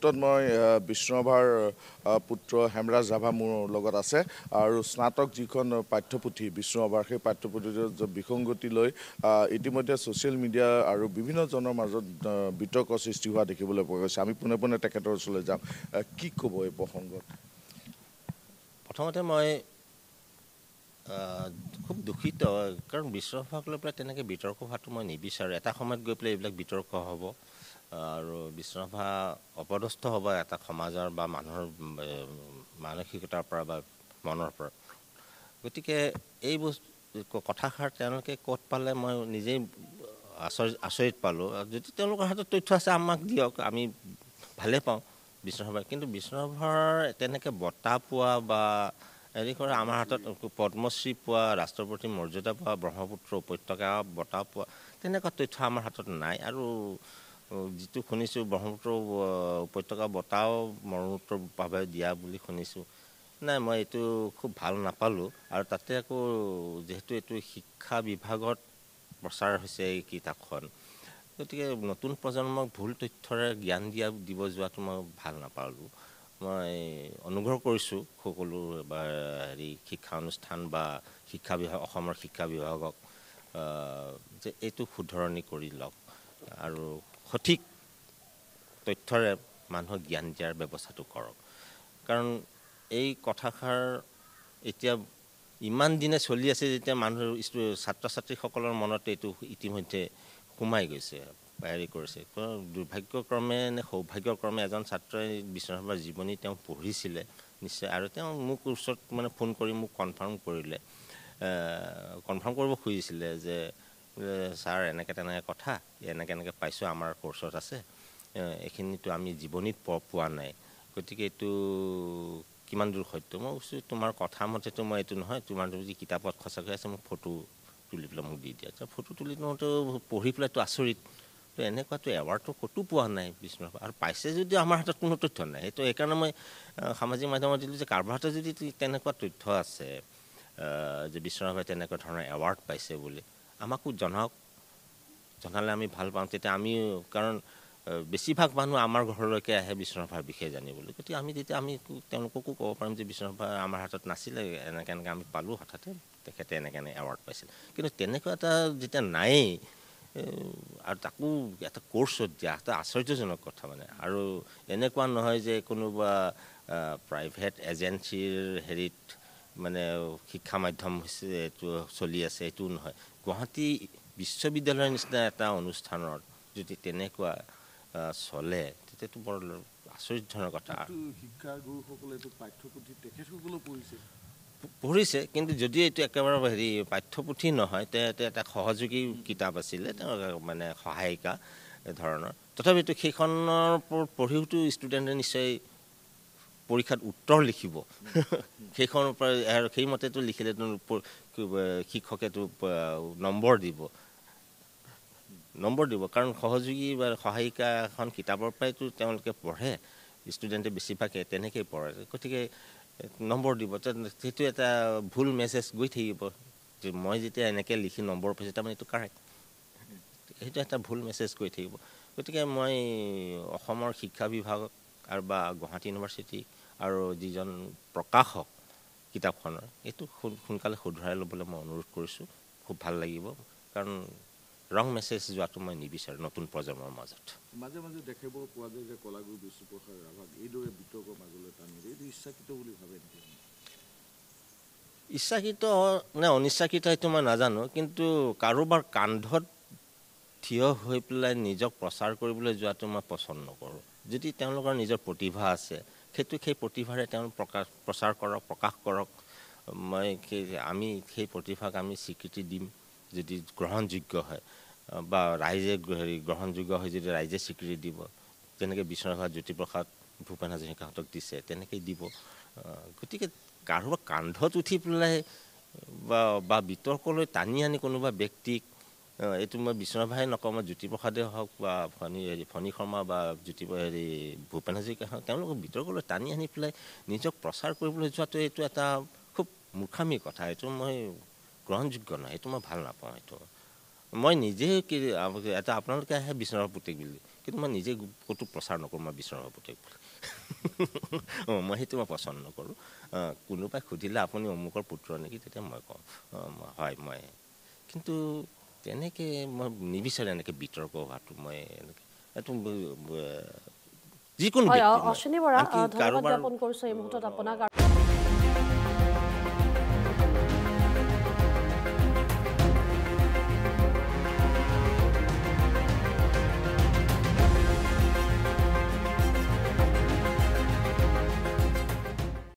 মুহূৰ্তত মই বিষ্ণুৰাভাৰ পুত্ৰ হেমৰাজ ৰাভা মোৰ লগত আছে আৰু স্নাতক যিখন পাঠ্যপুথি বিষ্ণুৰাভাৰ সেই পাঠ্যপুথিটোৰ বিসংগতি লৈ ইতিমধ্যে ছ'চিয়েল মিডিয়া আৰু বিভিন্নজনৰ মাজত বিতৰ্ক সৃষ্টি হোৱা দেখিবলৈ পোৱা গৈছে। আমি পোনে পোনে তেখেতৰ ওচৰলৈ যাম। কি ক'ব এই প্ৰসংগত? প্ৰথমতে মই খুব দুখিত, কাৰণ বিষ্ণুৰাভাক লৈ পেলাই তেনেকৈ বিতৰ্ক হোৱাটো মই নিবিচাৰোঁ। এটা সময়ত গৈ পেলাই এইবিলাক বিতৰ্ক হ'ব আৰু বিষ্ণুৰাভা অপদস্থ হ'ব এটা সমাজৰ বা মানুহৰ মানসিকতাৰ পৰা বা মনৰ পৰা। গতিকে এই কথাষাৰ তেওঁলোকে ক'ত পালে মই নিজেই আচৰিত পালোঁ। যদি তেওঁলোকৰ হাতত তথ্য আছে আমাক দিয়ক, আমি ভালেই পাওঁ বিষ্ণুৰাভাৰ। কিন্তু বিষ্ণুৰাভাৰ তেনেকৈ বঁটা পোৱা বা হেৰি কৰে, আমাৰ হাতত পদ্মশ্ৰী পোৱা, ৰাষ্ট্ৰপতি মৰ্যাদা পোৱা, ব্ৰহ্মপুত্ৰ উপত্যকা বঁটা পোৱা তেনেকুৱা তথ্য আমাৰ হাতত নাই। আৰু যিটো শুনিছোঁ ব্ৰহ্মপুত্ৰ উপত্যকা বঁটাও মৰণোত্তৰভাৱে দিয়া বুলি শুনিছোঁ। নাই, মই এইটো খুব ভাল নাপালোঁ। আৰু তাতে আকৌ যিহেতু এইটো শিক্ষা বিভাগত প্ৰচাৰ হৈছে এই কিতাপখন, গতিকে নতুন প্ৰজন্মক ভুল তথ্যৰে জ্ঞান দিব যোৱাটো মই ভাল নাপালোঁ। মই অনুগ্ৰহ কৰিছোঁ সকলো বা শিক্ষা অনুষ্ঠান বা শিক্ষা বিভাগ, অসমৰ শিক্ষা বিভাগক যে এইটো শুধৰণি কৰি লওক আৰু সঠিক তথ্যৰে মানুহক জ্ঞান দিয়াৰ ব্যৱস্থাটো কৰক। কাৰণ এই কথাষাৰ এতিয়া ইমান দিনে চলি আছে যেতিয়া মানুহৰ ছাত্ৰ ছাত্ৰীসকলৰ মনত এইটো ইতিমধ্যে সোমাই গৈছে, কৰিছে। দুৰ্ভাগ্যক্ৰমে নে সৌভাগ্যক্ৰমে এজন ছাত্ৰই বিষ্ণুৰাভাৰ জীৱনী তেওঁ পঢ়িছিলে নিশ্চয়, আৰু তেওঁ মোক ওচৰত ফোন কৰি মোক কনফাৰ্ম কৰিব খুজিছিলে যে ছাৰ এনেকৈ তেনেকৈ কথা, এনেকৈ পাইছোঁ, আমাৰ কৰ্চত আছে, এইখিনিতো আমি জীৱনীত পোৱা নাই, গতিকে এইটো কিমান দূৰ সত্য? মই কৈছোঁ তোমাৰ কথা মতেতো মই এইটো নহয়, তোমাৰ যদি কিতাপত সঁচাকৈ আছে মোক ফটো তুলি পেলাই মোক দি দিয়া। ফটো তুলি দিওঁতো পঢ়ি পেলাইতো আচৰিত, তো এনেকুৱাতো এৱাৰ্ডটো ক'তো পোৱা নাই বিষ্ণুৰাভা, আৰু পাইছে যদিও আমাৰ হাতত কোনো তথ্য নাই। সেইটো সেইকাৰণে মই সামাজিক মাধ্যমত দিলোঁ যে কাৰোবাৰ হাতত যদি তেনেকুৱা তথ্য আছে যে বিষ্ণুৰাভাই তেনেকুৱা ধৰণৰ এৱাৰ্ড পাইছে বুলি, আমাকো জনাওক। জনালে আমি ভাল পাওঁ। তেতিয়া আমি, কাৰণ বেছিভাগ মানুহ আমাৰ ঘৰলৈকে আহে বিষ্ণুৰাভাৰ বিষয়ে জানিবলৈ, গতিকে তেতিয়া আমি তেওঁলোককো ক'ব পাৰিম যে বিষ্ণুৰাভা আমাৰ হাতত নাছিলে, এনেকৈ আমি পালোঁ হঠাতে, তেখেতে এনেকৈ এৱাৰ্ড পাইছিল। কিন্তু তেনেকুৱা এটা যেতিয়া নায়েই, আৰু তাকো এটা কৰ্চত দিয়া, এটা আশ্চৰ্যজনক কথা আৰু এনেকুৱা নহয় যে কোনোবা প্ৰাইভেট এজেঞ্চিৰ হেৰিত শিক্ষা মাধ্যম হৈছে এইটো চলি আছে, এইটোও নহয়। গুৱাহাটী বিশ্ববিদ্যালয়ৰ নিচিনা এটা অনুষ্ঠানত যদি তেনেকুৱা চলে, তেতিয়াতো বৰ আচৰিতজনক কথা। শিক্ষাগুৰুসকলে পাঠ্যপুথি তেখেতসকলেও পঢ়িছে, কিন্তু যদি এইটো একেবাৰে পাঠ্যপুথি নহয়, এটা সহযোগী কিতাপ আছিলে, তেওঁ সহায়িকা ধৰণৰ, তথাপিতো সেইখনৰ পঢ়িওতো ষ্টুডেণ্টে নিশ্চয় পৰীক্ষাত উত্তৰ লিখিব। সেইখনৰ পৰা সেইমতেতো লিখিলেতো শিক্ষকেতো নম্বৰ দিব, কাৰণ সহযোগী বা সহায়িকা এখন কিতাপৰ পৰাইতো তেওঁলোকে পঢ়ে, ষ্টুডেণ্টে বেছিভাগে তেনেকৈয়ে পঢ়ে, গতিকে নম্বৰ দিব। সেইটো এটা ভুল মেছেজ গৈ থাকিব যে মই যেতিয়া এনেকৈ লিখি নম্বৰ পাইছোঁ তাৰমানে এইটো কাৰেক্ট, সেইটো এটা ভুল মেছেজ গৈ থাকিব। গতিকে মই অসমৰ শিক্ষা বিভাগ আৰু বা গুৱাহাটী ইউনিভাৰ্চিটি আৰু যিজন প্ৰকাশক কিতাপখনৰ, এইটো সোনকালে শুধৰাই ল'বলৈ মই অনুৰোধ কৰিছোঁ। খুব ভাল লাগিব, কাৰণ ৰং মেছেজ যোৱাটো মই নিবিচাৰোঁ নতুন প্ৰজন্মৰ মাজত। মাজে মাজে দেখিব পোৱা যায় যে কলাগুৰু বিষ্ণুপ্ৰসাদ ৰাভাক এইদৰে বিতৰ্কৰ মাজলৈ টানি দিয়ে, এইটো ইচ্ছাকৃত বুলি ভাবে নেকি? ইচ্ছাকৃত নে অনিচ্ছাকৃত সেইটো মই নাজানো, কিন্তু কাৰোবাৰ কান্ধত থিয় হৈ পেলাই নিজক প্ৰচাৰ কৰিবলৈ যোৱাটো মই পচন্দ নকৰোঁ। যদি তেওঁলোকৰ নিজৰ প্ৰতিভা আছে, সেই প্ৰতিভাৰে তেওঁ প্ৰচাৰ কৰক, প্ৰকাশ কৰক। আমি সেই প্ৰতিভাক আমি স্বীকৃতি দিম যদি গ্ৰহণযোগ্য হয়, বা ৰাইজে গ্ৰহণযোগ্য হয় যদি ৰাইজে স্বীকৃতি দিব, যেনেকৈ বিষ্ণুৰাভা, জ্যোতিপ্ৰসাদ, ভূপেন হাজৰিকাহঁতক দিছে, তেনেকৈ দিব। গতিকে কাৰোবাৰ কান্ধত উঠি পেলাই বা বিতৰ্কলৈ টানি আনি কোনোবা ব্যক্তিক, এইটো মই বিষ্ণুৰাভাই নকওঁ, মই জ্যোতিপ্ৰসাদেই হওক বা ফণী শৰ্মা বা ভূপেন হাজৰিকা হওক, তেওঁলোকক বিতৰ্কলৈ টানি আনি পেলাই নিজক প্ৰচাৰ কৰিবলৈ যোৱাটো এইটো এটা খুব মূৰ্খামিৰ কথা। এইটো মই গ্ৰহণযোগ্য নহয়, এইটো মই ভাল নাপাওঁ। এইটো মই নিজে এটা আপোনালোকে আহে বিষ্ণুৰাভা পুতেক বুলি, কিন্তু মই নিজে ক'তো প্ৰচাৰ নকৰোঁ মই বিশ্বনাথ পুতেক বুলি মই সেইটো মই পচন্দ নকৰোঁ কোনোবাই সুধিলে আপুনি অমুকৰ পুত্ৰ নেকি তেতিয়া মই কওঁ হয় মই কিন্তু তেনেকৈ মই নিবিচাৰোঁ এনেকৈ বিতৰ্ক হোৱাটো মই এনেকৈ এইটো যিকোনো অশ্বিনী বৰা ধন্যবাদ জ্ঞাপন কৰিছোঁ এই মুহূৰ্তত আপোনাক।